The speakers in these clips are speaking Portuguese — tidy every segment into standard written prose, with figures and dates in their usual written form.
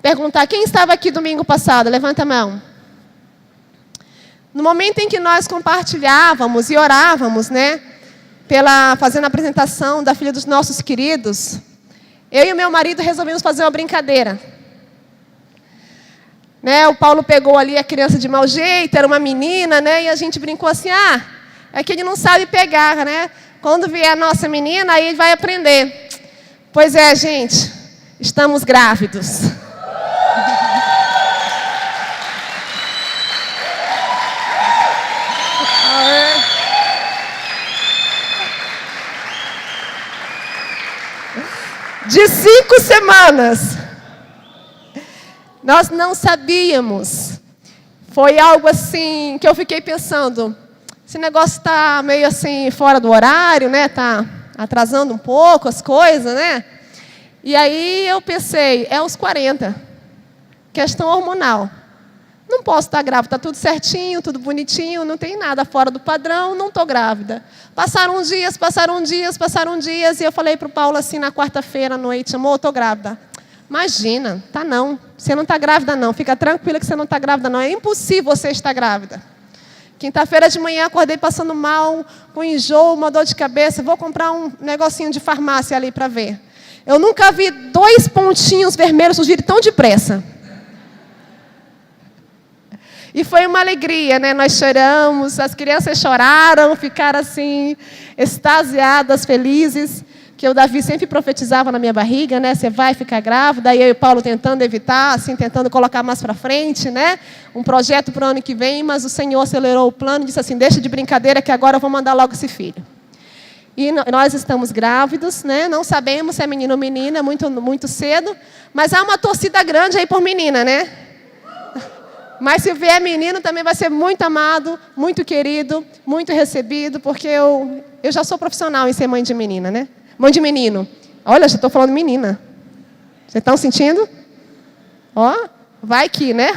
Perguntar, quem estava aqui domingo passado? Levanta a mão. No momento em que nós compartilhávamos e orávamos, né? Fazendo a apresentação da filha dos nossos queridos, eu e o meu marido resolvemos fazer uma brincadeira. Né, o Paulo pegou ali a criança de mau jeito, era uma menina, né? E a gente brincou assim, é que ele não sabe pegar, né? Quando vier a nossa menina, aí ele vai aprender. Pois é, gente, estamos grávidos. De 5 semanas. Nós não sabíamos. Foi algo assim que eu fiquei pensando. Esse negócio está meio assim fora do horário, né? Está atrasando um pouco as coisas, né? E aí eu pensei, é os 40. Questão hormonal. Não posso estar grávida, está tudo certinho, tudo bonitinho, não tem nada fora do padrão, não estou grávida. Passaram dias, e eu falei para o Paulo assim na quarta-feira à noite, amor, estou grávida. Imagina, tá não. Você não está grávida não, fica tranquila que você não está grávida não. É impossível você estar grávida. Quinta-feira de manhã acordei passando mal, com enjoo, uma dor de cabeça, vou comprar um negocinho de farmácia ali para ver. Eu nunca vi 2 pontinhos vermelhos surgirem tão depressa. E foi uma alegria, né? Nós choramos, as crianças choraram, ficaram assim, extasiadas, felizes, que o Davi sempre profetizava na minha barriga, né? Você vai ficar grávida, e eu e o Paulo tentando evitar, assim, tentando colocar mais para frente, né? Um projeto para o ano que vem, mas o Senhor acelerou o plano e disse assim, deixa de brincadeira que agora eu vou mandar logo esse filho. E nós estamos grávidos, né? Não sabemos se é menino ou menina, muito cedo, mas há uma torcida grande aí por menina, né? Mas se vier menino, também vai ser muito amado, muito querido, muito recebido, porque eu já sou profissional em ser mãe de menina, né? Mãe de menino. Olha, já estou falando menina. Vocês estão sentindo? Ó, vai que, né?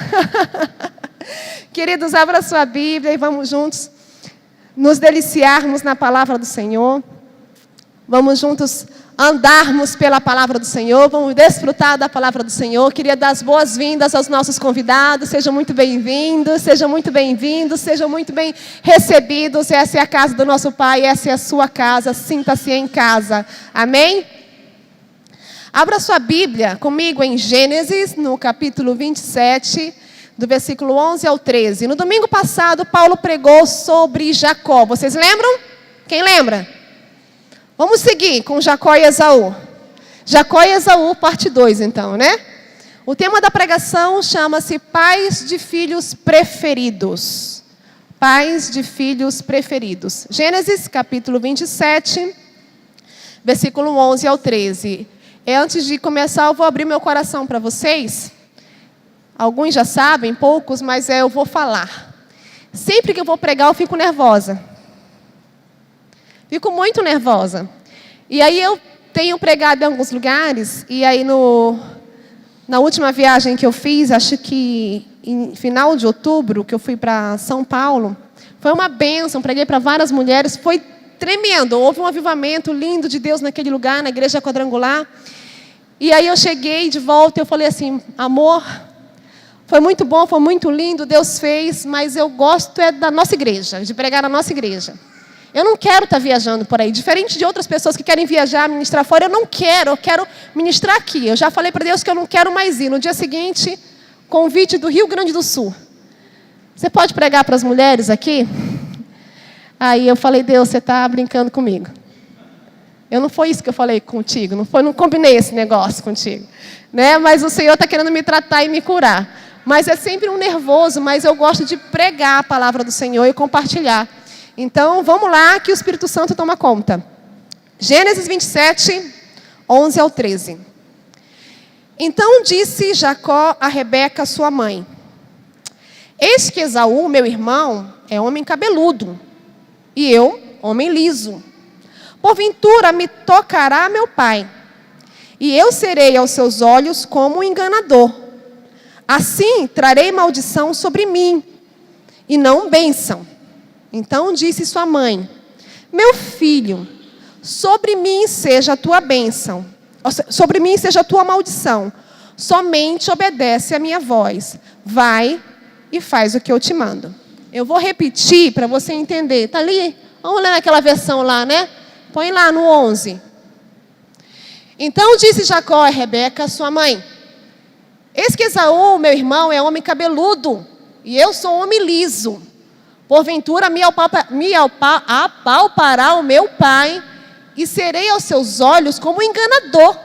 Queridos, abra sua Bíblia e vamos juntos nos deliciarmos na palavra do Senhor. Vamos juntos andarmos pela palavra do Senhor, vamos desfrutar da palavra do Senhor. Queria dar as boas-vindas aos nossos convidados, sejam muito bem-vindos, sejam muito bem-vindos, sejam muito bem recebidos. Essa é a casa do nosso Pai, essa é a sua casa, sinta-se em casa. Amém? Abra sua Bíblia comigo em Gênesis, no capítulo 27, do versículo 11 ao 13. No domingo passado, Paulo pregou sobre Jacó. Vocês lembram? Quem lembra? Vamos seguir com Jacó e Esaú. Jacó e Esaú, parte 2, então, né? O tema da pregação chama-se Pais de Filhos Preferidos. Pais de Filhos Preferidos. Gênesis, capítulo 27, versículo 11 ao 13. Antes de começar, eu vou abrir meu coração para vocês. Alguns já sabem, poucos, mas eu vou falar. Sempre que eu vou pregar, eu fico nervosa. Fico muito nervosa. E aí eu tenho pregado em alguns lugares, e aí na última viagem que eu fiz, acho que em final de outubro, que eu fui para São Paulo, foi uma bênção, preguei para várias mulheres, foi tremendo, houve um avivamento lindo de Deus naquele lugar, na igreja quadrangular. E aí eu cheguei de volta e eu falei assim, amor, foi muito bom, foi muito lindo, Deus fez, mas eu gosto da nossa igreja, de pregar na nossa igreja. Eu não quero estar viajando por aí. Diferente de outras pessoas que querem viajar, ministrar fora, eu quero ministrar aqui. Eu já falei para Deus que eu não quero mais ir. No dia seguinte, convite do Rio Grande do Sul. Você pode pregar para as mulheres aqui? Aí eu falei, Deus, você está brincando comigo. Não foi isso que eu falei contigo. Não combinei esse negócio contigo. Né? Mas o Senhor está querendo me tratar e me curar. Mas é sempre um nervoso, mas eu gosto de pregar a palavra do Senhor e compartilhar. Então, vamos lá, que o Espírito Santo toma conta. Gênesis 27, 11 ao 13. Então disse Jacó a Rebeca, sua mãe, eis que Esaú, meu irmão, é homem cabeludo, e eu, homem liso. Porventura me tocará meu pai, e eu serei aos seus olhos como um enganador. Assim trarei maldição sobre mim, e não bênção. Então disse sua mãe, meu filho, sobre mim seja a tua bênção, sobre mim seja a tua maldição. Somente obedece a minha voz. Vai e faz o que eu te mando. Eu vou repetir para você entender. Está ali? Vamos ler naquela versão lá, né? Põe lá no 11. Então disse Jacó a Rebeca, sua mãe: eis que Esaú, meu irmão, é homem cabeludo, e eu sou homem liso. Porventura me apalpará o meu pai, e serei aos seus olhos como enganador.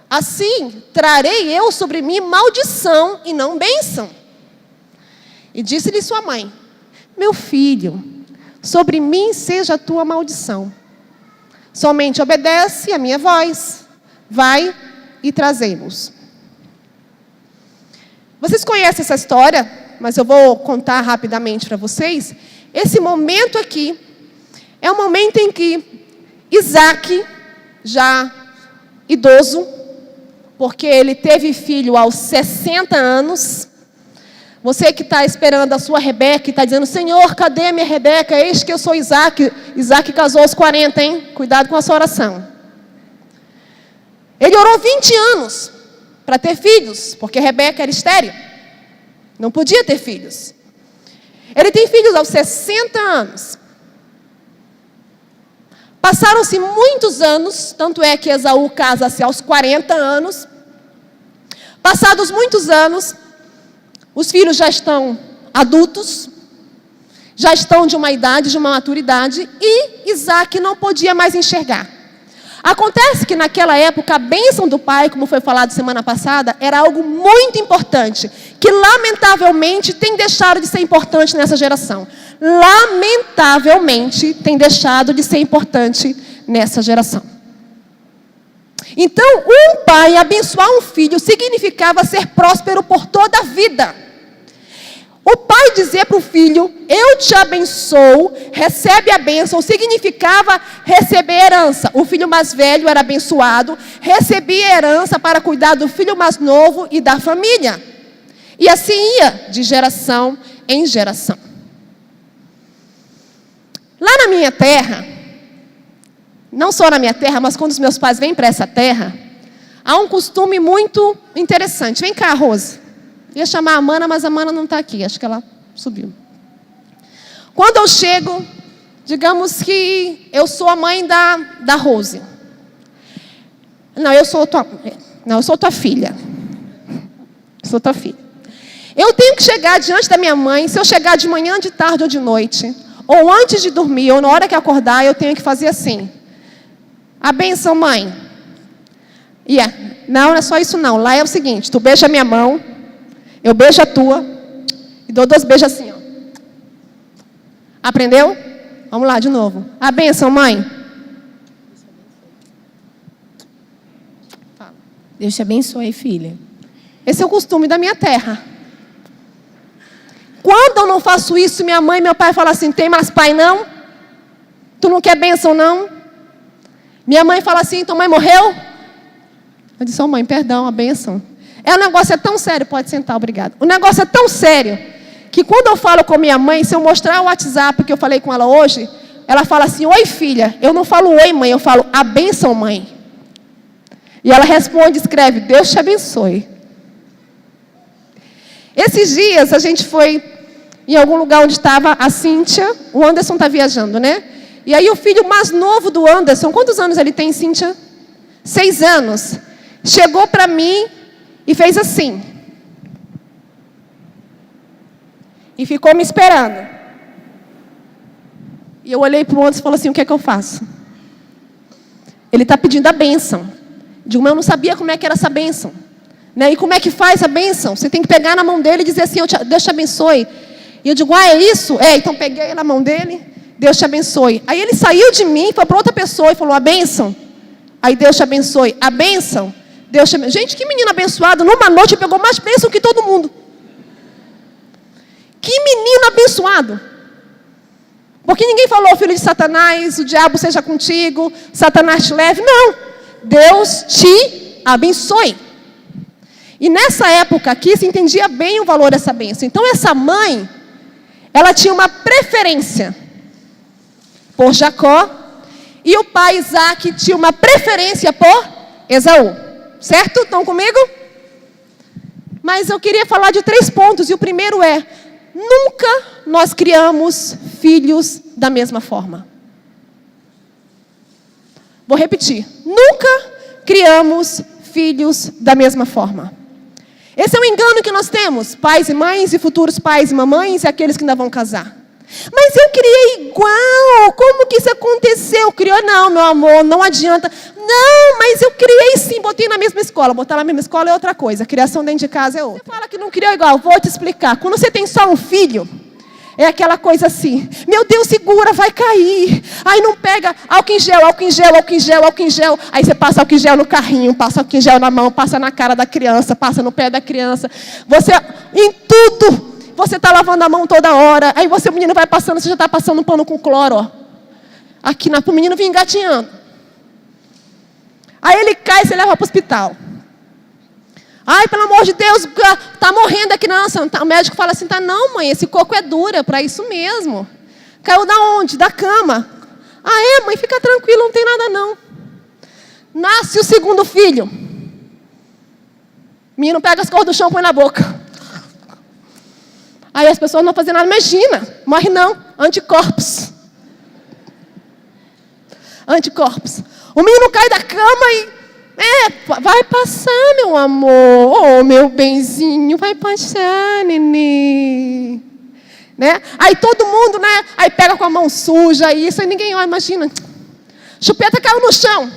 Assim trarei eu sobre mim maldição e não bênção. E disse-lhe sua mãe: meu filho, sobre mim seja a tua maldição. Somente obedece a minha voz. Vai e trazei-los. Vocês conhecem essa história, mas eu vou contar rapidamente para vocês. Esse momento aqui é o momento em que Isaac, já idoso, porque ele teve filho aos 60 anos. Você que está esperando a sua Rebeca e está dizendo: Senhor, cadê minha Rebeca? Eis que eu sou Isaac. Isaac casou aos 40, hein? Cuidado com a sua oração. Ele orou 20 anos para ter filhos, porque Rebeca era estéril. Não podia ter filhos. Ele tem filhos aos 60 anos. Passaram-se muitos anos, tanto é que Esaú casa-se aos 40 anos. Passados muitos anos, os filhos já estão adultos, já estão de uma idade, de uma maturidade, e Isaac não podia mais enxergar. Acontece que naquela época a bênção do pai, como foi falado semana passada, era algo muito importante, que lamentavelmente tem deixado de ser importante nessa geração. Lamentavelmente tem deixado de ser importante nessa geração. Então, um pai abençoar um filho significava ser próspero por toda a vida. O pai dizer para o filho: eu te abençoo, recebe a bênção, significava receber herança. O filho mais velho era abençoado, recebia herança para cuidar do filho mais novo e da família. E assim ia de geração em geração. Lá na minha terra, não só na minha terra, mas quando os meus pais vêm para essa terra, há um costume muito interessante. Vem cá, Rose. Ia chamar a Mana, mas a Mana não está aqui. Acho que ela subiu. Quando eu chego, digamos que eu sou a mãe da Rose. Não, eu sou tua filha. Eu sou tua filha. Eu tenho que chegar diante da minha mãe. Se eu chegar de manhã, de tarde ou de noite, ou antes de dormir, ou na hora que acordar, eu tenho que fazer assim: a bênção, mãe. Não é só isso não. Lá é o seguinte: tu beija a minha mão, eu beijo a tua, e dou 2 beijos assim, ó. Aprendeu? Vamos lá, de novo. A bênção, mãe. Deus te abençoe, filha. Esse é o costume da minha terra. Quando eu não faço isso, minha mãe e meu pai falam assim: tem mais pai não? Tu não quer bênção não? Minha mãe fala assim: tua mãe morreu? Eu disse: mãe, perdão, a bênção. O negócio é tão sério, pode sentar, obrigado. O negócio é tão sério, que quando eu falo com minha mãe, se eu mostrar o WhatsApp que eu falei com ela hoje, ela fala assim: oi filha. Eu não falo oi mãe, eu falo a bênção mãe. E ela responde, escreve: Deus te abençoe. Esses dias a gente foi em algum lugar onde estava a Cíntia, o Anderson está viajando, né? E aí o filho mais novo do Anderson, quantos anos ele tem, Cíntia? 6 anos. Chegou para mim e fez assim. E ficou me esperando. E eu olhei para o Anderson e falei assim: o que é que eu faço? Ele está pedindo a bênção. Digo, mas eu não sabia como é que era essa bênção. Né? E como é que faz a bênção? Você tem que pegar na mão dele e dizer assim: Deus te abençoe. E eu digo: é isso? Então peguei na mão dele, Deus te abençoe. Aí ele saiu de mim, foi para outra pessoa e falou: a bênção. Aí Deus te abençoe. A bênção. Deus te abençoe. Gente, que menino abençoado. Numa noite pegou mais bênção que todo mundo. Que menino abençoado. Porque ninguém falou: filho de Satanás, o diabo seja contigo, Satanás te leve. Não. Deus te abençoe. E nessa época aqui se entendia bem o valor dessa bênção. Então essa mãe, ela tinha uma preferência por Jacó. E o pai Isaac tinha uma preferência por Esaú. Certo? Estão comigo? Mas eu queria falar de 3 pontos. E o primeiro é: nunca nós criamos filhos da mesma forma. Vou repetir. Nunca criamos filhos da mesma forma. Esse é um engano que nós temos. Pais e mães e futuros pais e mamães e aqueles que ainda vão casar. Mas eu criei igual. Como que isso aconteceu? Criou? Não, meu amor, não adianta. Não, mas eu criei sim, botei na mesma escola. Botar na mesma escola é outra coisa. A criação dentro de casa é outra. Você fala que não criou igual, vou te explicar. Quando você tem só um filho, é aquela coisa assim: meu Deus, segura, vai cair. Aí não pega álcool em gel, álcool em gel, álcool em gel, álcool em gel. Aí você passa álcool em gel no carrinho, passa álcool em gel na mão, passa na cara da criança, passa no pé da criança. Você, em tudo, você está lavando a mão toda hora. Aí o menino vai passando, você já está passando um pano com cloro, ó. Aqui, para o menino vir engatinhando. Aí ele cai e você leva para o hospital. Ai, pelo amor de Deus, está morrendo a criança. O médico fala assim: tá, não, mãe, esse coco é dura, para isso mesmo. Caiu da onde? Da cama. Ah, é, mãe, fica tranquila, não tem nada não. Nasce o segundo filho. O menino pega as cores do chão e põe na boca. Aí as pessoas não fazem nada. Imagina, morre não, anticorpos. Anticorpos. O menino cai da cama e... vai passar, meu amor. Oh, meu benzinho, vai passar, nenê. Né? Aí todo mundo, né? Aí pega com a mão suja, isso, aí ninguém olha, imagina. Chupeta caiu no chão.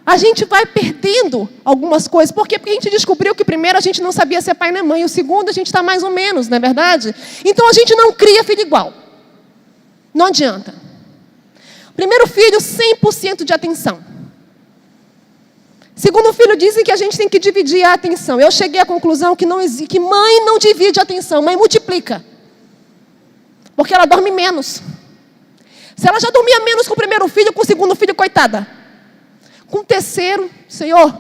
A gente vai perdendo algumas coisas. Por quê? Porque a gente descobriu que primeiro a gente não sabia ser pai nem mãe. E o segundo a gente está mais ou menos, não é verdade? Então a gente não cria filho igual. Não adianta. Primeiro filho, 100% de atenção. Segundo filho, dizem que a gente tem que dividir a atenção. Eu cheguei à conclusão que que mãe não divide a atenção, mãe multiplica. Porque ela dorme menos. Se ela já dormia menos com o primeiro filho, com o segundo filho, coitada. Com o terceiro, Senhor.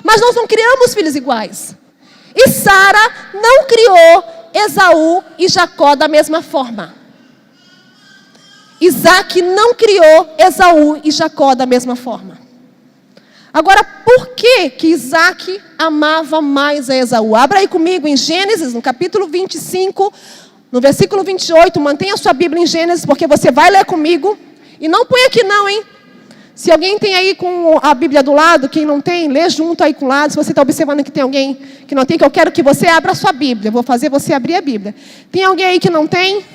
Mas nós não criamos filhos iguais. E Sara não criou Esaú e Jacó da mesma forma. Isaac não criou Esaú e Jacó da mesma forma. Agora, por que Isaac amava mais a Esaú? Abra aí comigo em Gênesis, no capítulo 25, no versículo 28. Mantenha a sua Bíblia em Gênesis, porque você vai ler comigo. E não põe aqui não, hein? Se alguém tem aí com a Bíblia do lado, quem não tem, lê junto aí com o lado. Se você está observando que tem alguém que não tem, que eu quero que você abra a sua Bíblia. Eu vou fazer você abrir a Bíblia. Tem alguém aí que não tem?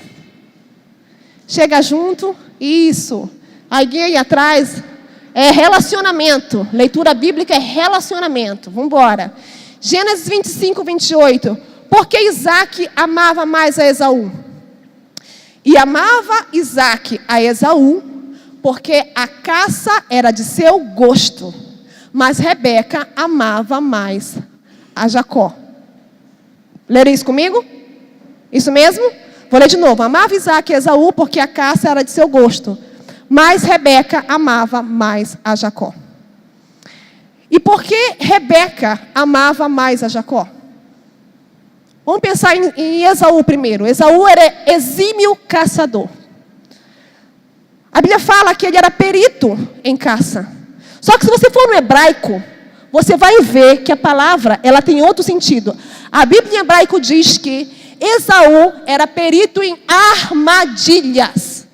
Chega junto. Isso. Alguém aí atrás. É relacionamento. Leitura bíblica é relacionamento. Vamos embora. Gênesis 25, 28. Por que Isaac amava mais a Esaú? E amava Isaac a Esaú, porque a caça era de seu gosto. Mas Rebeca amava mais a Jacó. Leram isso comigo? Isso mesmo? Vou ler de novo. Amava Isaac a Esaú, porque a caça era de seu gosto. Mas Rebeca amava mais a Jacó. E por que Rebeca amava mais a Jacó? Vamos pensar em Esaú primeiro. Esaú era exímio caçador. A Bíblia fala que ele era perito em caça. Só que se você for no hebraico, você vai ver que a palavra ela tem outro sentido. A Bíblia em hebraico diz que Esaú era perito em armadilhas.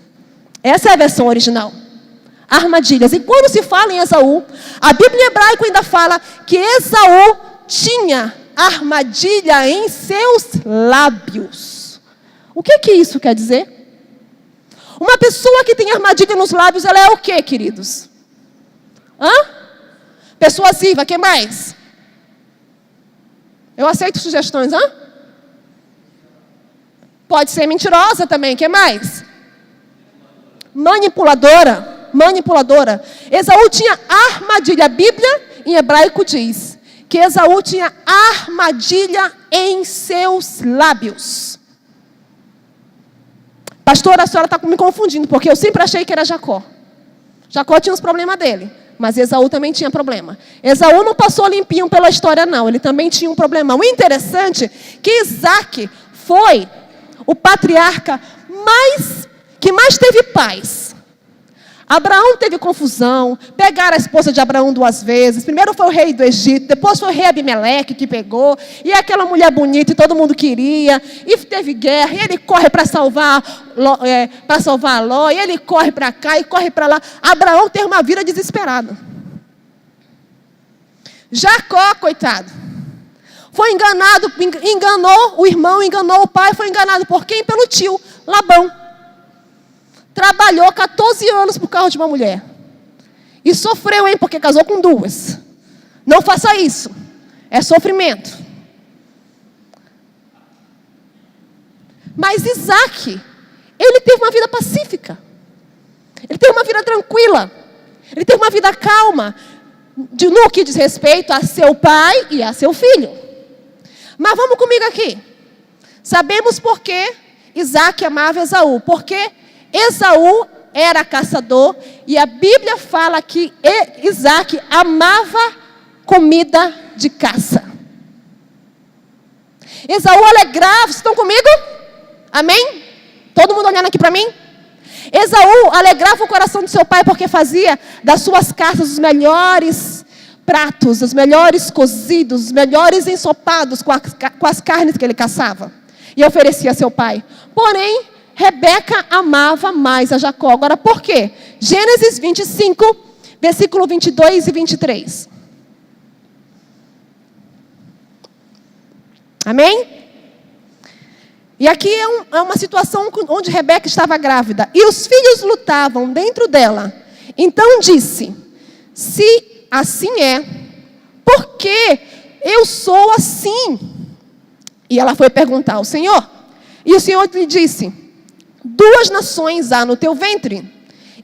Essa é a versão original. Armadilhas. E quando se fala em Esaú, a Bíblia em hebraico ainda fala que Esaú tinha armadilha em seus lábios. O que isso quer dizer? Uma pessoa que tem armadilha nos lábios, ela é o quê, queridos? Persuasiva, que mais? Eu aceito sugestões, Pode ser mentirosa também, que mais? Manipuladora. Esaú tinha armadilha. A Bíblia em hebraico diz que Esaú tinha armadilha em seus lábios. Pastora, a senhora está me confundindo, porque eu sempre achei que era Jacó. Jacó tinha os problemas dele, mas Esaú também tinha problema. Esaú não passou limpinho pela história, não. Ele também tinha um problema. O interessante é que Isaac foi o patriarca que mais teve paz. Abraão teve confusão, pegaram a esposa de Abraão 2 vezes. Primeiro foi o rei do Egito, depois foi o rei Abimeleque que pegou. E aquela mulher bonita e todo mundo queria. E teve guerra, e ele corre para salvar Ló, e ele corre para cá e corre para lá. Abraão teve uma vida desesperada. Jacó, coitado, foi enganado, enganou o irmão, enganou o pai, foi enganado por quem? Pelo tio, Labão. Trabalhou 14 anos por causa de uma mulher. E sofreu, hein, porque casou com 2. Não faça isso. É sofrimento. Mas Isaac, ele teve uma vida pacífica. Ele teve uma vida tranquila. Ele teve uma vida calma. No que diz respeito a seu pai e a seu filho. Mas vamos comigo aqui. Sabemos por que Isaac amava Esaú. Porque Esaú era caçador e a Bíblia fala que Isaac amava comida de caça. Esaú alegrava, vocês estão comigo? Amém? Todo mundo olhando aqui para mim? Esaú alegrava o coração do seu pai porque fazia das suas caças os melhores pratos, os melhores cozidos, os melhores ensopados com as carnes que ele caçava. E oferecia a seu pai. Porém, Rebeca amava mais a Jacó. Agora, por quê? Gênesis 25, versículo 22 e 23. Amém? E aqui é uma situação onde Rebeca estava grávida. E os filhos lutavam dentro dela. Então disse, se assim é, por que eu sou assim? E ela foi perguntar ao Senhor. E o Senhor lhe disse, 2 nações há no teu ventre,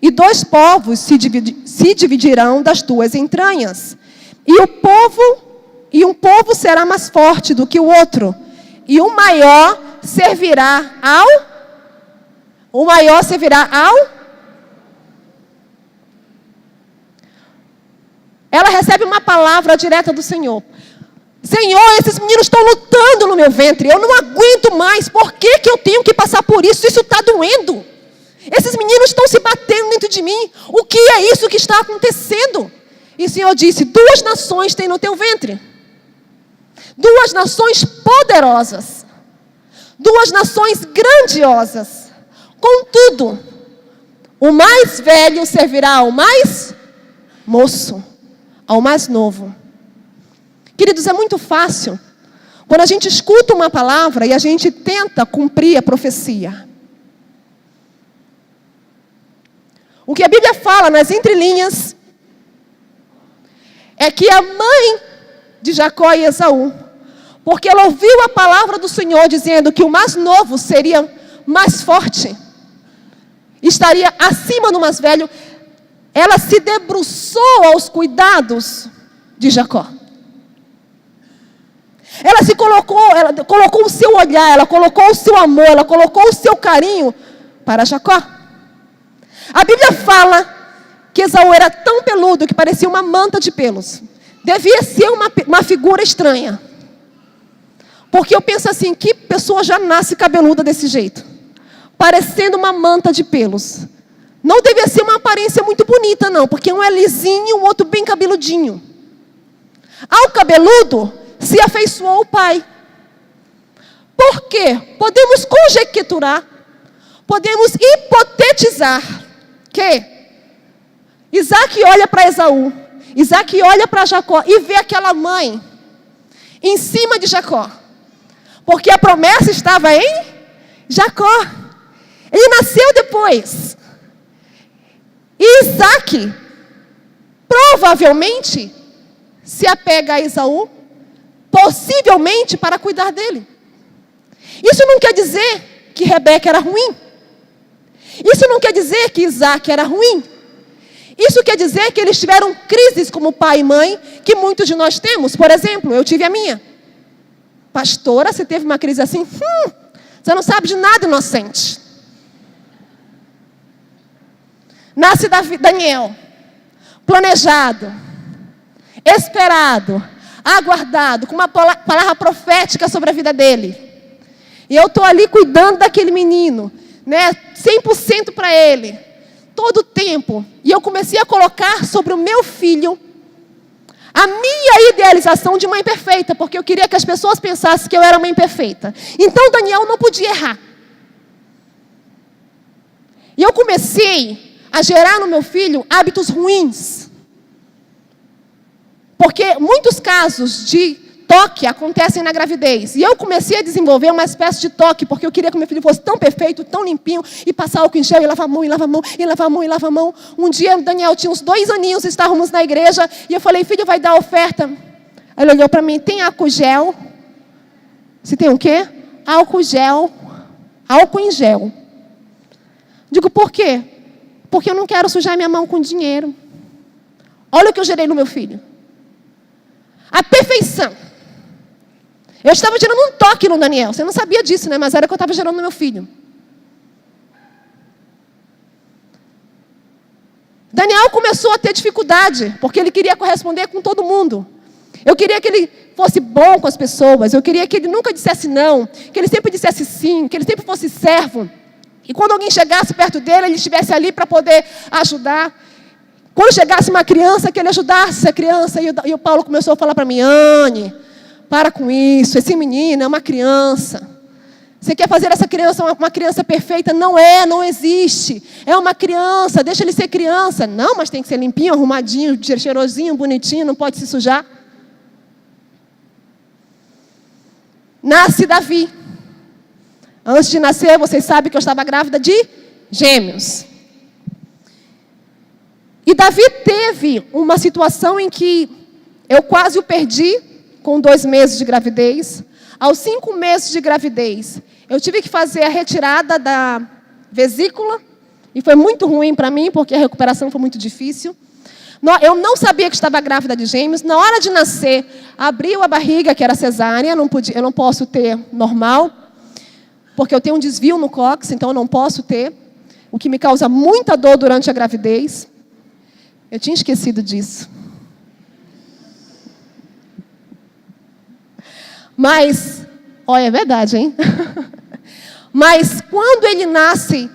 e 2 povos se dividirão das tuas entranhas. E um povo será mais forte do que o outro, e o maior servirá ao. Ela recebe uma palavra direta do Senhor. Senhor, esses meninos estão lutando no meu ventre. Eu não aguento mais. Por que eu tenho que passar por isso? Isso está doendo. Esses meninos estão se batendo dentro de mim. O que é isso que está acontecendo? E o Senhor disse, 2 nações tem no teu ventre. 2 nações poderosas. 2 nações grandiosas. Contudo, o mais velho servirá ao mais moço, ao mais novo. Queridos, é muito fácil quando a gente escuta uma palavra e a gente tenta cumprir a profecia. O que a Bíblia fala nas entrelinhas é que a mãe de Jacó e Esaú, porque ela ouviu a palavra do Senhor dizendo que o mais novo seria mais forte, estaria acima do mais velho, ela se debruçou aos cuidados de Jacó. Ela colocou o seu olhar, ela colocou o seu amor, ela colocou o seu carinho para Jacó. A Bíblia fala que Esaú era tão peludo que parecia uma manta de pelos. Devia ser uma figura estranha. Porque eu penso assim, que pessoa já nasce cabeluda desse jeito? Parecendo uma manta de pelos. Não devia ser uma aparência muito bonita, não. Porque um é lisinho e o outro bem cabeludinho. Ao cabeludo se afeiçoou o pai. Por quê? Podemos conjecturar, podemos hipotetizar que Isaac olha para Esaú, Isaac olha para Jacó e vê aquela mãe em cima de Jacó. Porque a promessa estava em Jacó. Ele nasceu depois. E Isaac provavelmente se apega a Esaú, possivelmente para cuidar dele. Isso não quer dizer que Rebeca era ruim. Isso não quer dizer que Isaac era ruim. Isso quer dizer que eles tiveram crises como pai e mãe, que muitos de nós temos. Por exemplo, eu tive a minha. Pastora, você teve uma crise assim? Você não sabe de nada, inocente. Nasce Daniel. Planejado. Esperado. Aguardado. Com uma palavra profética sobre a vida dele. E eu estou ali cuidando daquele menino, né? 100% para ele, todo o tempo. E eu comecei a colocar sobre o meu filho a minha idealização de mãe perfeita, porque eu queria que as pessoas pensassem que eu era mãe perfeita. Então, Daniel não podia errar. E eu comecei a gerar no meu filho hábitos ruins. Porque muitos casos de toque acontecem na gravidez. E eu comecei a desenvolver uma espécie de toque, porque eu queria que meu filho fosse tão perfeito, tão limpinho, e passar álcool em gel, e lavar a mão, e lavar a mão, e lavar a mão, e lavar a mão. Um dia, Daniel tinha uns 2 aninhos, estávamos na igreja, e eu falei, filho, vai dar oferta. Aí ele olhou para mim, tem álcool gel? Se tem o quê? Álcool gel. Álcool em gel. Digo, por quê? Porque eu não quero sujar minha mão com dinheiro. Olha o que eu gerei no meu filho. A perfeição. Eu estava gerando um toque no Daniel. Você não sabia disso, né? Mas era o que eu estava gerando no meu filho. Daniel começou a ter dificuldade, porque ele queria corresponder com todo mundo. Eu queria que ele fosse bom com as pessoas. Eu queria que ele nunca dissesse não, que ele sempre dissesse sim, que ele sempre fosse servo. E quando alguém chegasse perto dele, ele estivesse ali para poder ajudar. Quando chegasse uma criança, que ele ajudasse a criança. E o Paulo começou a falar para mim, Anne, para com isso, esse menino é uma criança. Você quer fazer essa criança uma criança perfeita? Não é, não existe. É uma criança, deixa ele ser criança. Não, mas tem que ser limpinho, arrumadinho, cheirosinho, bonitinho, não pode se sujar. Nasce Davi. Antes de nascer, vocês sabem que eu estava grávida de gêmeos. E Davi teve uma situação em que eu quase o perdi com 2 meses de gravidez. Aos 5 meses de gravidez, eu tive que fazer a retirada da vesícula. E foi muito ruim para mim, porque a recuperação foi muito difícil. Eu não sabia que estava grávida de gêmeos. Na hora de nascer, abriu a barriga, que era cesárea. Eu não posso ter normal, porque eu tenho um desvio no cóccix, então eu não posso ter. O que me causa muita dor durante a gravidez. Eu tinha esquecido disso. Mas, olha, é verdade, hein? Mas, quando ele nasce,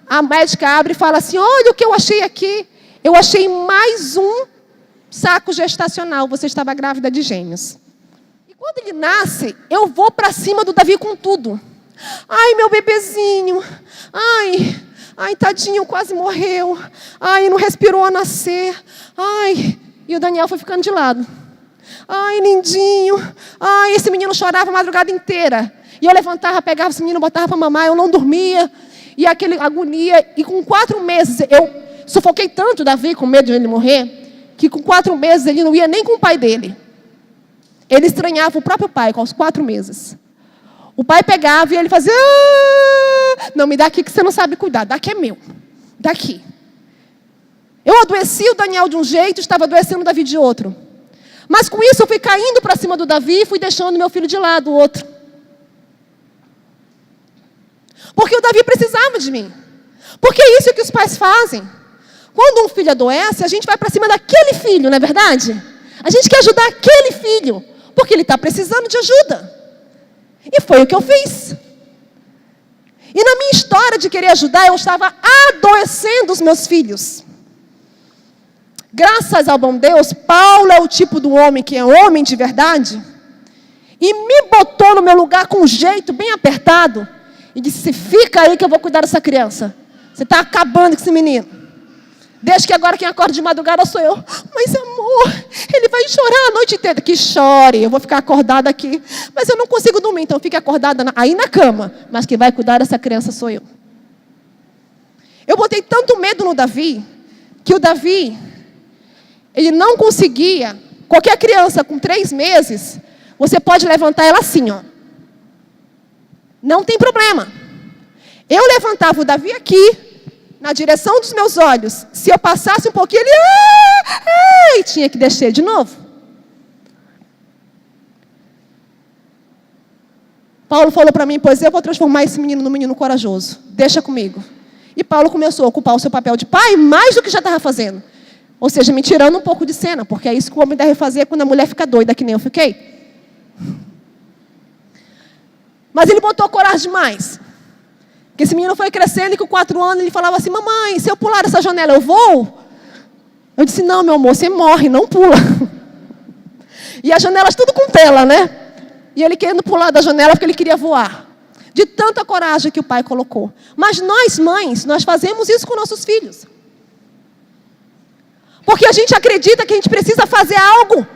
a médica abre e fala assim, olha o que eu achei aqui. Eu achei mais um saco gestacional. Você estava grávida de gêmeos. E quando ele nasce, eu vou para cima do Davi com tudo. Ai, meu bebezinho. Ai, tadinho, quase morreu. Ai, não respirou a nascer. Ai, e o Daniel foi ficando de lado. Ai, lindinho. Ai, esse menino chorava a madrugada inteira. E eu levantava, pegava esse menino, botava para mamar, eu não dormia. E aquele agonia. E com 4 meses, eu sufoquei tanto Davi com medo de ele morrer, que com 4 meses ele não ia nem com o pai dele. Ele estranhava o próprio pai, com os 4 meses. O pai pegava e ele fazia... Não, me dá aqui que você não sabe cuidar. Daqui é meu. Daqui. Eu adoeci o Daniel de um jeito, estava adoecendo o Davi de outro. Mas com isso eu fui caindo para cima do Davi e fui deixando meu filho de lado, o outro. Porque o Davi precisava de mim. Porque é isso que os pais fazem. Quando um filho adoece, a gente vai para cima daquele filho, não é verdade? A gente quer ajudar aquele filho, porque ele está precisando de ajuda. E foi o que eu fiz. E na minha história de querer ajudar, eu estava adoecendo os meus filhos. Graças ao bom Deus, Paulo é o tipo do homem que é homem de verdade. E me botou no meu lugar com um jeito bem apertado. E disse, fica aí que eu vou cuidar dessa criança. Você está acabando com esse menino. Desde que agora quem acorda de madrugada sou eu. Mas amor, ele vai chorar a noite inteira. Que chore, eu vou ficar acordada aqui. Mas eu não consigo dormir, então fique acordada aí na cama. Mas quem vai cuidar dessa criança sou eu. Eu botei tanto medo no Davi, que o Davi, ele não conseguia. Qualquer criança com 3 meses, você pode levantar ela assim, ó. Não tem problema. Eu levantava o Davi aqui, na direção dos meus olhos. Se eu passasse um pouquinho, ele... E tinha que descer de novo. Paulo falou para mim, pois eu vou transformar esse menino num menino corajoso. Deixa comigo. E Paulo começou a ocupar o seu papel de pai, mais do que já estava fazendo. Ou seja, me tirando um pouco de cena, porque é isso que o homem deve fazer quando a mulher fica doida, que nem eu fiquei. Mas ele botou coragem demais. Porque esse menino foi crescendo e com 4 anos ele falava assim: mamãe, se eu pular essa janela eu vou? Eu disse: não, meu amor, você morre, não pula. E as janelas tudo com tela, né? E ele querendo pular da janela porque ele queria voar. De tanta coragem que o pai colocou. Mas nós, mães, nós fazemos isso com nossos filhos. Porque a gente acredita que a gente precisa fazer algo.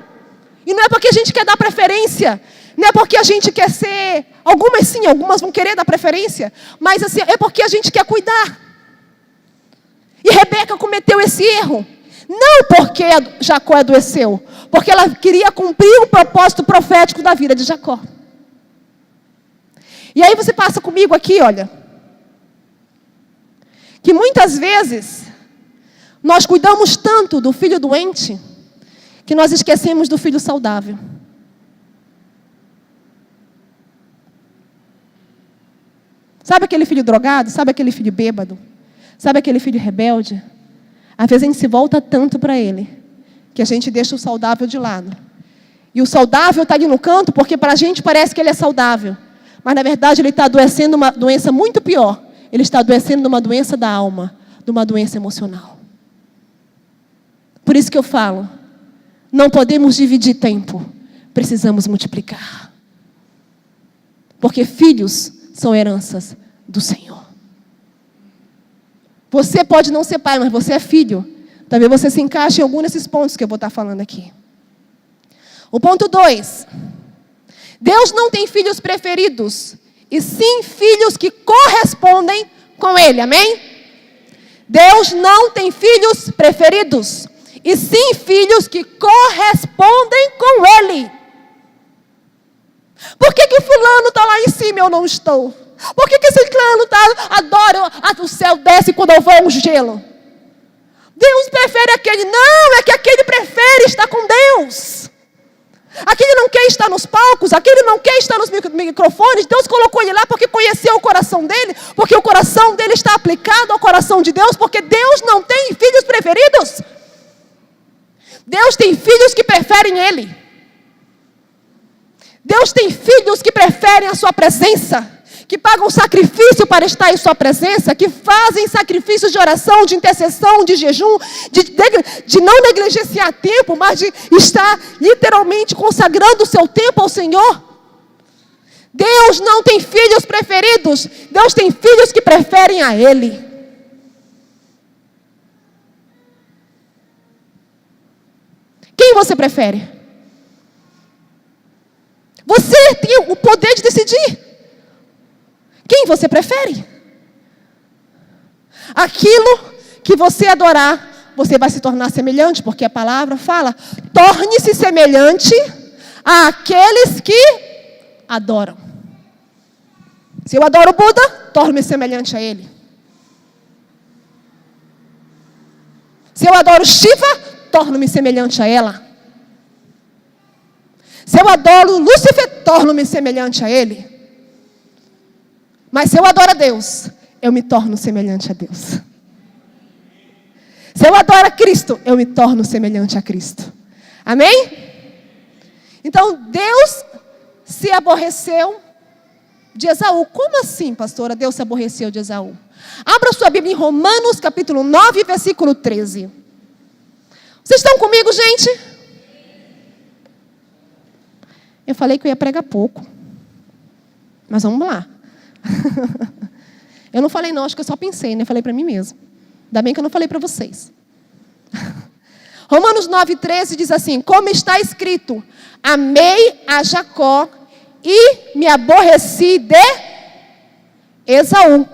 E não é porque a gente quer dar preferência. Não é porque a gente quer ser... Algumas sim, algumas vão querer dar preferência. Mas assim, é porque a gente quer cuidar. E Rebeca cometeu esse erro. Não porque Jacó adoeceu. Porque ela queria cumprir o propósito profético da vida de Jacó. E aí você passa comigo aqui, olha. Que muitas vezes nós cuidamos tanto do filho doente que nós esquecemos do filho saudável. Sabe aquele filho drogado? Sabe aquele filho bêbado? Sabe aquele filho rebelde? Às vezes a gente se volta tanto para ele, que a gente deixa o saudável de lado. E o saudável está ali no canto porque para a gente parece que ele é saudável. Mas na verdade ele está adoecendo uma doença muito pior. Ele está adoecendo de uma doença da alma, de uma doença emocional. Por isso que eu falo, não podemos dividir tempo, precisamos multiplicar. Porque filhos são heranças do Senhor. Você pode não ser pai, mas você é filho. Talvez você se encaixe em algum desses pontos que eu vou estar falando aqui. O ponto 2. Deus não tem filhos preferidos, e sim filhos que correspondem com Ele. Amém? Deus não tem filhos preferidos, e sim filhos que correspondem com Ele. Por que o fulano está lá em cima e eu não estou? Por que esse fulano adora, o céu desce quando eu vou um gelo? Deus prefere aquele. Não, é que aquele prefere estar com Deus. Aquele não quer estar nos palcos, aquele não quer estar nos microfones. Deus colocou ele lá porque conheceu o coração dele, porque o coração dele está aplicado ao coração de Deus, porque Deus não tem filhos preferidos. Deus tem filhos que preferem Ele. Deus tem filhos que preferem a sua presença, que pagam sacrifício para estar em sua presença, que fazem sacrifícios de oração, de intercessão, de jejum, de não negligenciar tempo, mas de estar literalmente consagrando o seu tempo ao Senhor. Deus não tem filhos preferidos, Deus tem filhos que preferem a Ele. Quem você prefere? Você tem o poder de decidir. Quem você prefere? Aquilo que você adorar, você vai se tornar semelhante, porque a palavra fala: torne-se semelhante àqueles que adoram. Se eu adoro o Buda, torne-me semelhante a ele. Se eu adoro Shiva, torno-me semelhante a ela. Se eu adoro Lúcifer, torno-me semelhante a ele. Mas se eu adoro a Deus, eu me torno semelhante a Deus. Se eu adoro a Cristo, eu me torno semelhante a Cristo. Amém? Então, Deus se aborreceu de Esaú. Como assim, pastora? Deus se aborreceu de Esaú. Abra sua Bíblia em Romanos, capítulo 9, versículo 13. Vocês estão comigo, gente? Eu falei que eu ia pregar pouco. Mas vamos lá. Eu não falei não, acho que eu só pensei, né? Falei para mim mesmo. Ainda bem que eu não falei para vocês. Romanos 9,13 diz assim: como está escrito, amei a Jacó e me aborreci de Esaú.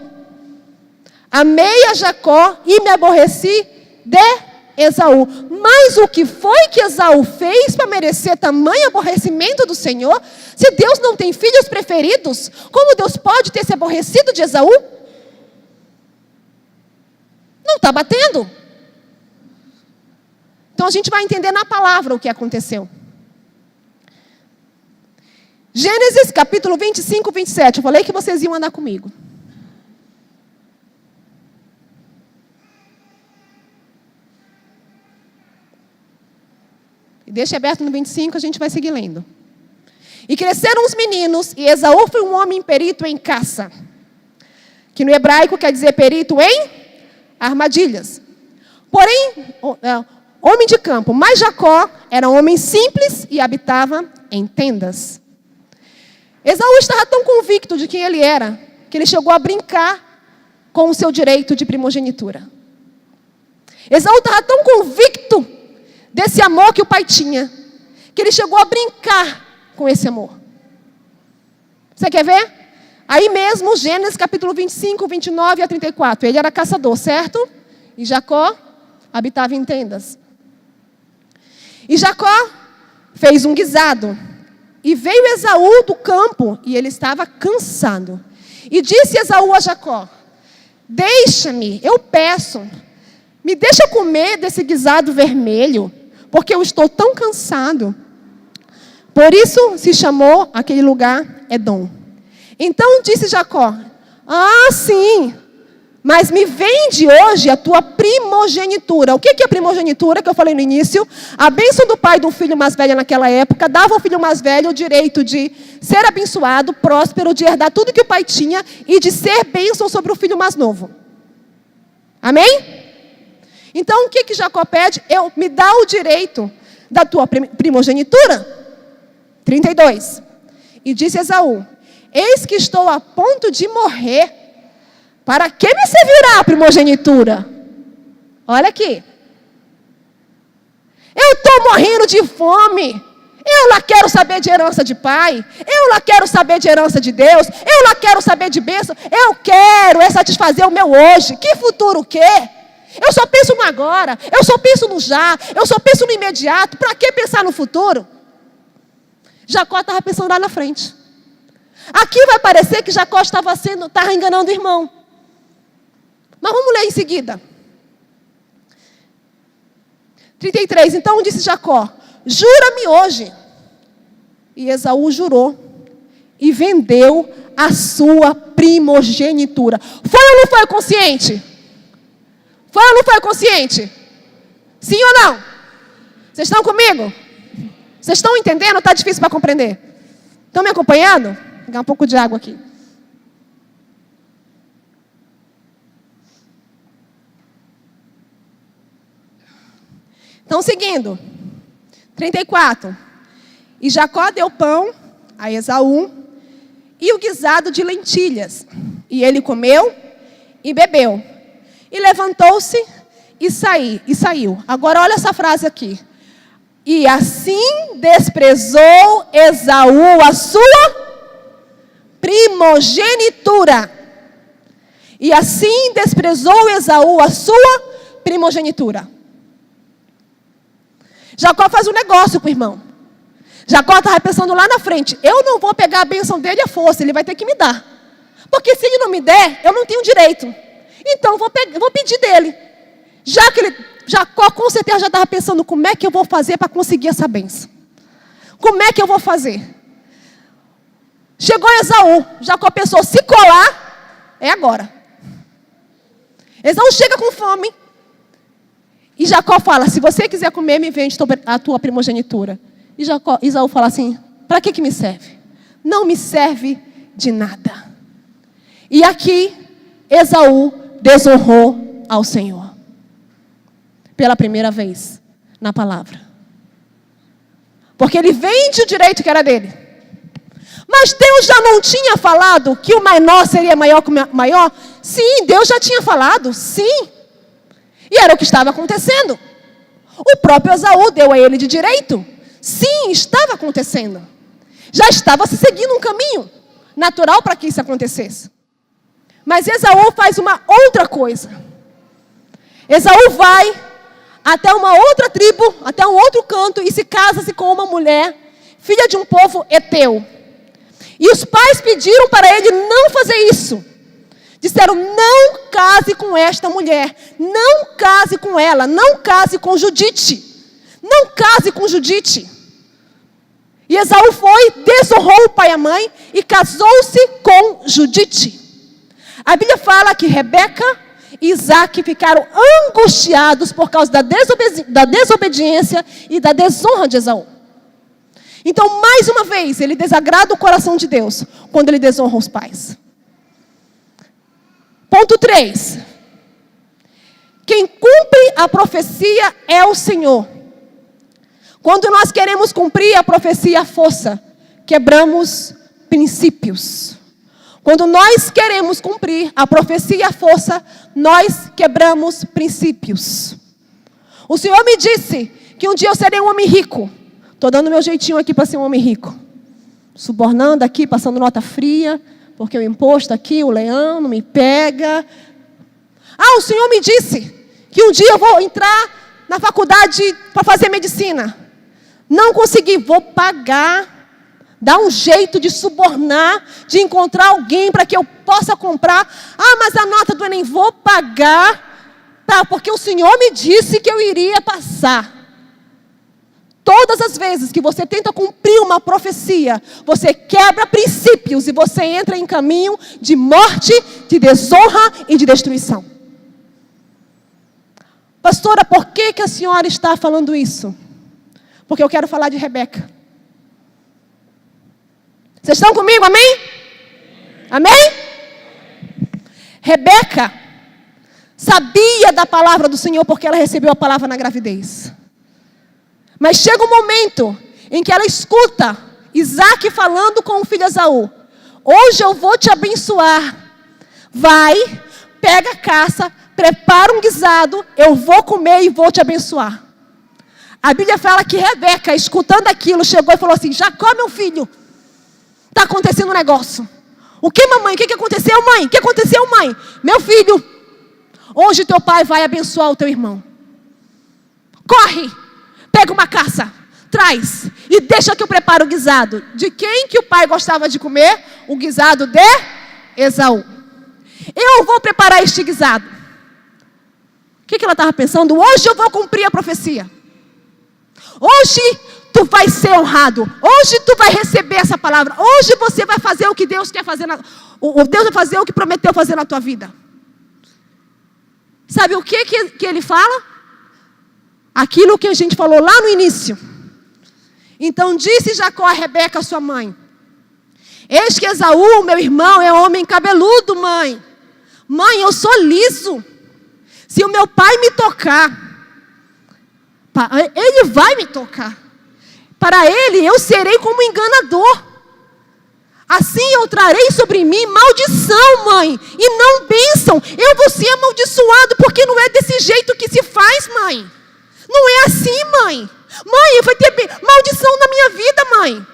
Amei a Jacó e me aborreci de Esaú. Mas o que foi que Esaú fez para merecer tamanho aborrecimento do Senhor? Se Deus não tem filhos preferidos, como Deus pode ter se aborrecido de Esaú? Não está batendo. Então a gente vai entender na palavra o que aconteceu. Gênesis capítulo 25, 27. Eu falei que vocês iam andar comigo. Deixa aberto no 25, a gente vai seguir lendo. E cresceram os meninos, e Esaú foi um homem perito em caça, que no hebraico quer dizer perito em armadilhas. Porém, homem de campo, mas Jacó era um homem simples e habitava em tendas. Esaú estava tão convicto de quem ele era, que ele chegou a brincar com o seu direito de primogenitura. Esaú estava tão convicto desse amor que o pai tinha, que ele chegou a brincar com esse amor. Você quer ver? Aí mesmo, Gênesis capítulo 25, 29 a 34. Ele era caçador, certo? E Jacó habitava em tendas. E Jacó fez um guisado. E veio Esaú do campo, e ele estava cansado. E disse Esaú a Jacó: deixa-me, eu peço, me deixa comer desse guisado vermelho, porque eu estou tão cansado. Por isso se chamou aquele lugar Edom. Então disse Jacó: ah, sim, mas me vende hoje a tua primogenitura. O que é primogenitura, que eu falei no início? A bênção do pai do filho mais velho naquela época dava ao filho mais velho o direito de ser abençoado, próspero, de herdar tudo que o pai tinha e de ser bênção sobre o filho mais novo. Amém? Então o que Jacó pede? Me dá o direito da tua primogenitura. 32. E disse Esaú: eis que estou a ponto de morrer. Para que me servirá a primogenitura? Olha aqui. Eu estou morrendo de fome. Eu lá quero saber de herança de pai. Eu lá quero saber de herança de Deus. Eu lá quero saber de bênção. Eu quero satisfazer o meu hoje. Que futuro o quê? Eu só penso no agora. Eu só penso no já. Eu só penso no imediato. Para que pensar no futuro? Jacó estava pensando lá na frente. Aqui vai parecer que Jacó estava enganando o irmão. Mas vamos ler em seguida. 33. Então disse Jacó: jura-me hoje. E Esaú jurou e vendeu a sua primogenitura. Foi ou não foi consciente? Foi ou não foi consciente? Sim ou não? Vocês estão comigo? Vocês estão entendendo ou está difícil para compreender? Estão me acompanhando? Vou pegar um pouco de água aqui. Então, seguindo. 34. E Jacó deu pão a Esaú e o guisado de lentilhas. E ele comeu e bebeu. E levantou-se e saiu. Agora olha essa frase aqui. E assim desprezou Esaú a sua primogenitura. E assim desprezou Esaú a sua primogenitura. Jacó faz um negócio com o irmão. Jacó estava pensando lá na frente: eu não vou pegar a bênção dele à força, ele vai ter que me dar. Porque se ele não me der, eu não tenho direito. Então vou pedir dele. Jacó com certeza já estava pensando: como é que eu vou fazer para conseguir essa bênção? Como é que eu vou fazer? Chegou Esaú. Jacó pensou: se colar, é agora. Esaú chega com fome. E Jacó fala: se você quiser comer, me vende a tua primogenitura. E Esaú fala assim: para que me serve? Não me serve de nada. E aqui, Esaú desonrou ao Senhor. Pela primeira vez na palavra. Porque ele vende o direito que era dele. Mas Deus já não tinha falado que o menor seria maior que o maior? Sim, Deus já tinha falado, sim. E era o que estava acontecendo. O próprio Esaú deu a ele de direito. Sim, estava acontecendo. Já estava se seguindo um caminho natural para que isso acontecesse. Mas Esaú faz uma outra coisa. Esaú vai até uma outra tribo, até um outro canto, e se casa-se com uma mulher, filha de um povo heteu. E os pais pediram para ele não fazer isso. Disseram: não case com esta mulher, não case com ela, não case com Judite, não case com Judite. E Esaú foi, desonrou o pai e a mãe e casou-se com Judite. A Bíblia fala que Rebeca e Isaac ficaram angustiados por causa da desobediência e da desonra de Esaú. Então, mais uma vez, ele desagrada o coração de Deus quando ele desonra os pais. Ponto 3. Quem cumpre a profecia é o Senhor. Quando nós queremos cumprir a profecia à força, quebramos princípios. Quando nós queremos cumprir a profecia à força, nós quebramos princípios. O Senhor me disse que um dia eu serei um homem rico. Estou dando meu jeitinho aqui para ser um homem rico. Subornando aqui, passando nota fria, porque o imposto aqui, o leão não me pega. O Senhor me disse que um dia eu vou entrar na faculdade para fazer medicina. Não consegui, vou pagar, dar um jeito de subornar, de encontrar alguém para que eu possa comprar. Mas a nota do Enem, vou pagar, porque o Senhor me disse que eu iria passar. Todas as vezes que você tenta cumprir uma profecia, você quebra princípios e você entra em caminho de morte, de desonra e de destruição. Pastora, por que a senhora está falando isso? Porque eu quero falar de Rebeca. Vocês estão comigo, amém? Amém? Rebeca sabia da palavra do Senhor porque ela recebeu a palavra na gravidez. Mas chega um momento em que ela escuta Isaac falando com o filho Esaú. Hoje eu vou te abençoar. Vai, pega a caça, prepara um guisado, eu vou comer e vou te abençoar. A Bíblia fala que Rebeca, escutando aquilo, chegou e falou assim: Jacó, meu filho, está acontecendo um negócio. O que, mamãe? O que aconteceu, mãe? O que aconteceu, mãe? Meu filho, hoje teu pai vai abençoar o teu irmão. Corre! Pega uma caça, traz e deixa que eu prepare o guisado. De quem que o pai gostava de comer? O guisado de Esaú. Eu vou preparar este guisado. O que ela estava pensando? Hoje eu vou cumprir a profecia. Hoje tu vai ser honrado. Hoje tu vai receber essa palavra. Hoje você vai fazer o que Deus quer fazer. Deus vai fazer o que prometeu fazer na tua vida. Sabe o que ele fala? Aquilo que a gente falou lá no início. Então disse Jacó a Rebeca, sua mãe: eis que Esaú, meu irmão, é homem cabeludo, mãe. Mãe, eu sou liso. Se o meu pai me tocar, ele vai me tocar. Para ele eu serei como enganador. Assim eu trarei sobre mim maldição, mãe, e não bênção. Eu vou ser amaldiçoado, porque não é desse jeito que se faz, mãe. Não é assim, mãe. Mãe, vai ter maldição na minha vida, mãe.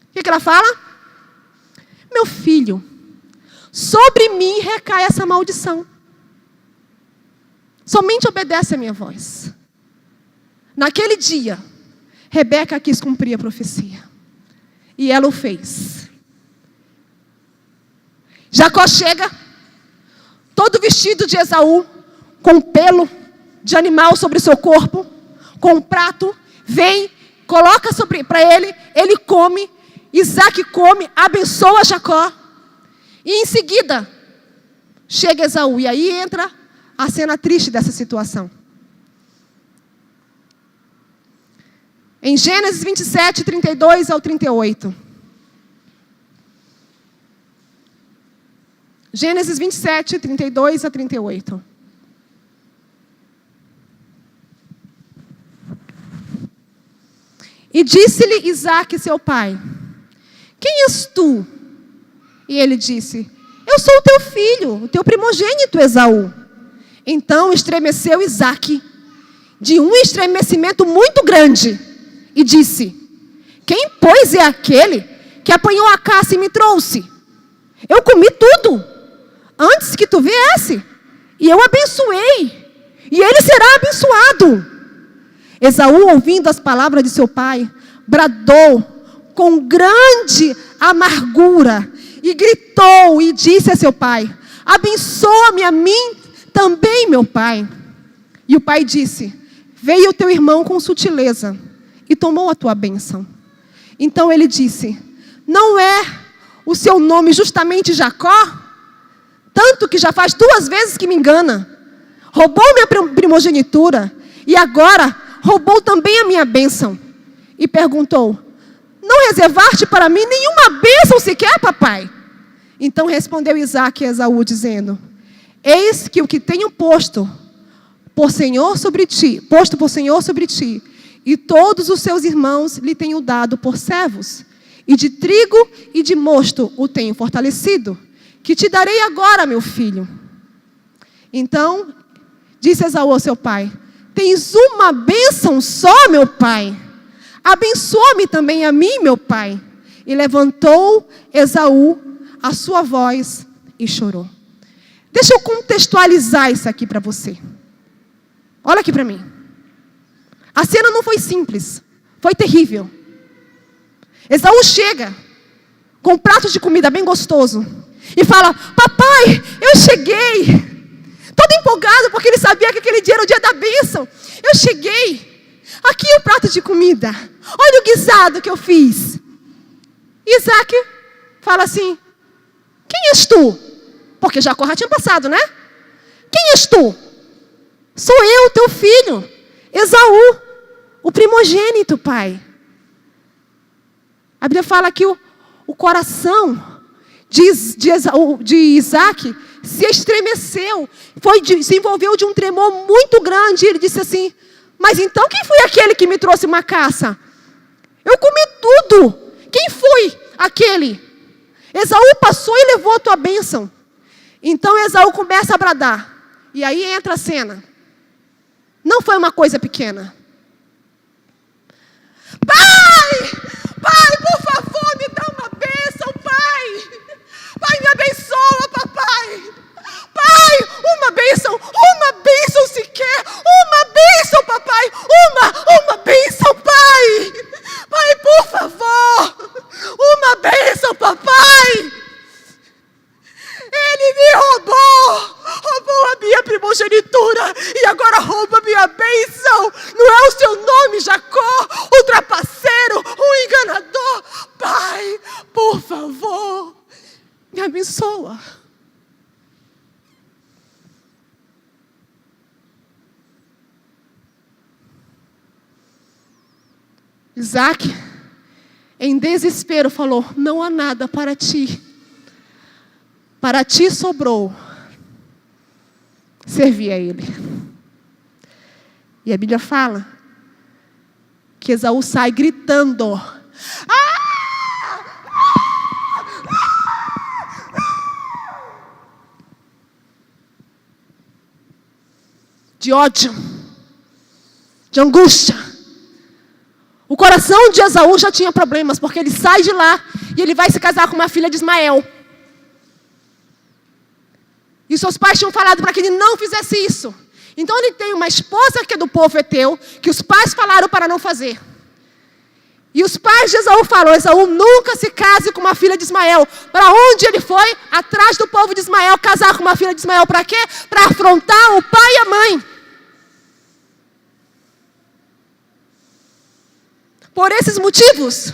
O que ela fala? Meu filho, sobre mim recai essa maldição. Somente obedece a minha voz. Naquele dia, Rebeca quis cumprir a profecia. E ela o fez. Jacó chega, todo vestido de Esaú, com pelo de animal sobre o seu corpo, com um prato, vem, coloca para ele, ele come, Isaac come, abençoa Jacó, e em seguida, chega Esaú, e aí entra a cena triste dessa situação. Em Gênesis 27, 32 ao 38. Gênesis 27, 32 a 38. E disse-lhe Isaque, seu pai: quem és tu? E ele disse: eu sou o teu filho, o teu primogênito Esaú. Então estremeceu Isaque, de um estremecimento muito grande, e disse: quem, pois, é aquele que apanhou a caça e me trouxe? Eu comi tudo, antes que tu viesse, e eu abençoei, e ele será abençoado. Esaú, ouvindo as palavras de seu pai, bradou com grande amargura e gritou e disse a seu pai: abençoa-me a mim também, meu pai. E o pai disse: veio o teu irmão com sutileza e tomou a tua bênção. Então ele disse: não é o seu nome justamente Jacó? Tanto que já faz 2 vezes que me engana. Roubou minha primogenitura e agora roubou também a minha bênção. e perguntou: não reservaste para mim nenhuma bênção sequer, papai? Então respondeu Isaque a Esaú, dizendo: eis que o que tenho posto por Senhor sobre ti, e todos os seus irmãos lhe tenho dado por servos, e de trigo e de mosto o tenho fortalecido, que te darei agora, meu filho. Então disse Esaú ao seu pai: tens uma bênção só, meu pai? Abençoa-me também a mim, meu pai. E levantou Esaú a sua voz e chorou. Deixa eu contextualizar isso aqui para você. Olha aqui para mim. A cena não foi simples, foi terrível. Esaú chega com um prato de comida bem gostoso e fala: papai, eu cheguei. Todo empolgado, porque ele sabia que aquele dia era o dia da bênção. Eu cheguei. Aqui é o prato de comida. Olha o guisado que eu fiz. Isaque fala assim: quem és tu? Porque Jacó já tinha passado, né? Quem és tu? Sou eu, teu filho, Esaú, o primogênito, pai. A Bíblia fala que o coração de Isaque se estremeceu, se envolveu de um tremor muito grande. E ele disse assim: mas então quem foi aquele que me trouxe uma caça? Eu comi tudo. Quem foi aquele? Esaú passou e levou a tua bênção. Então Esaú começa a bradar. E aí entra a cena. Não foi uma coisa pequena. Pai! Pai, por favor, me dá uma bênção, pai! Pai, me abençoa, papai! Pai, uma bênção sequer! Uma bênção, papai! Uma bênção, pai! Pai, por favor! Uma bênção, papai! Ele me roubou a minha primogenitura e agora rouba a minha bênção. Não é o seu nome, Jacó, o trapaceiro, o enganador. Pai, por favor, me abençoa. Isaque, em desespero, falou: não há nada para ti. Para ti sobrou servir a ele. E a Bíblia fala que Esaú sai gritando: de ódio, de angústia. O coração de Esaú já tinha problemas, porque ele sai de lá e ele vai se casar com uma filha de Ismael. E seus pais tinham falado para que ele não fizesse isso. Então ele tem uma esposa que é do povo heteu, que os pais falaram para não fazer. E os pais de Esaú falaram: Esaú, nunca se case com uma filha de Ismael. Para onde ele foi? Atrás do povo de Ismael, casar com uma filha de Ismael. Para quê? Para afrontar o pai e a mãe. Por esses motivos,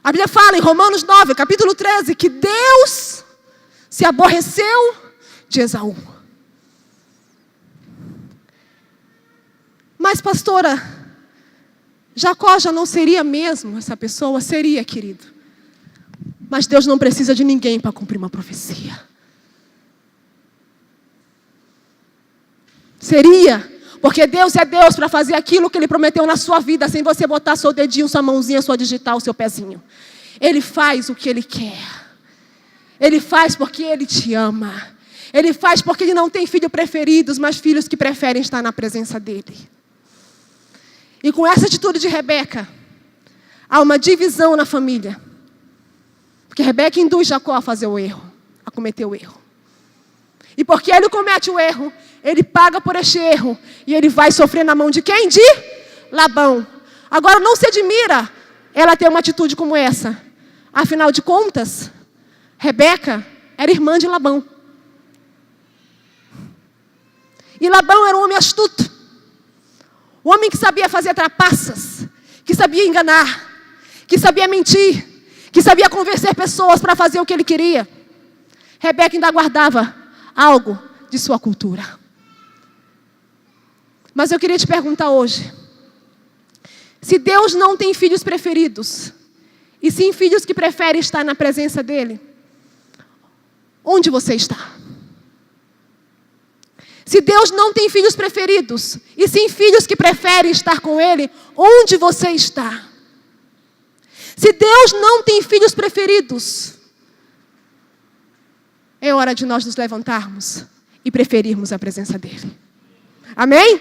a Bíblia fala em Romanos 9, capítulo 13, que Deus se aborreceu de Esaú. Mas, pastora, Jacó já não seria mesmo essa pessoa? Seria, querido. Mas Deus não precisa de ninguém para cumprir uma profecia. Seria, porque Deus é Deus para fazer aquilo que Ele prometeu na sua vida, sem você botar seu dedinho, sua mãozinha, sua digital, seu pezinho. Ele faz o que Ele quer. Ele faz porque Ele te ama. Ele faz porque Ele não tem filhos preferidos, mas filhos que preferem estar na presença dEle. E com essa atitude de Rebeca, há uma divisão na família. Porque Rebeca induz Jacó a fazer o erro, a cometer o erro. E porque ele comete o erro, ele paga por este erro. E ele vai sofrer na mão de quem? De Labão. Agora não se admira ela ter uma atitude como essa. Afinal de contas, Rebeca era irmã de Labão. E Labão era um homem astuto. Um homem que sabia fazer trapaças, que sabia enganar, que sabia mentir, que sabia convencer pessoas para fazer o que ele queria. Rebeca ainda guardava algo de sua cultura. Mas eu queria te perguntar hoje, Se Deus não tem filhos preferidos, e sim filhos que preferem estar na presença dEle, onde você está? Se Deus não tem filhos preferidos, e sim filhos que preferem estar com Ele, onde você está? Se Deus não tem filhos preferidos, é hora de nós nos levantarmos e preferirmos a presença dEle. Amém?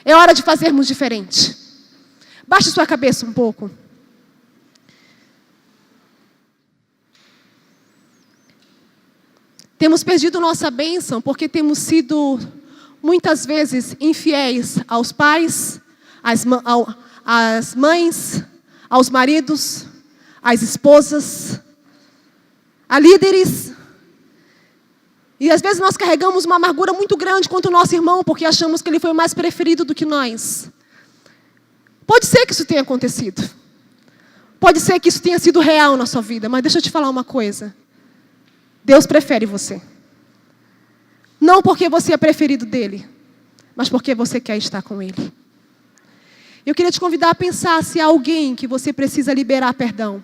É hora de fazermos diferente. Baixe sua cabeça um pouco. Temos perdido nossa bênção porque temos sido, muitas vezes, infiéis aos pais, às mães, aos maridos, às esposas, a líderes. E às vezes nós carregamos uma amargura muito grande contra o nosso irmão porque achamos que ele foi mais preferido do que nós. Pode ser que isso tenha acontecido. Pode ser que isso tenha sido real na sua vida, mas deixa eu te falar uma coisa. Deus prefere você. Não porque você é preferido dele, mas porque você quer estar com ele. Eu queria te convidar a pensar se há alguém que você precisa liberar perdão.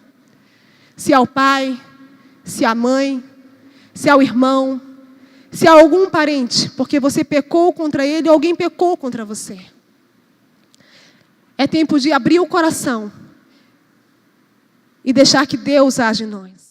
Se é o pai, se é a mãe, se é o irmão, se há algum parente, porque você pecou contra ele ou alguém pecou contra você. É tempo de abrir o coração e deixar que Deus age em nós.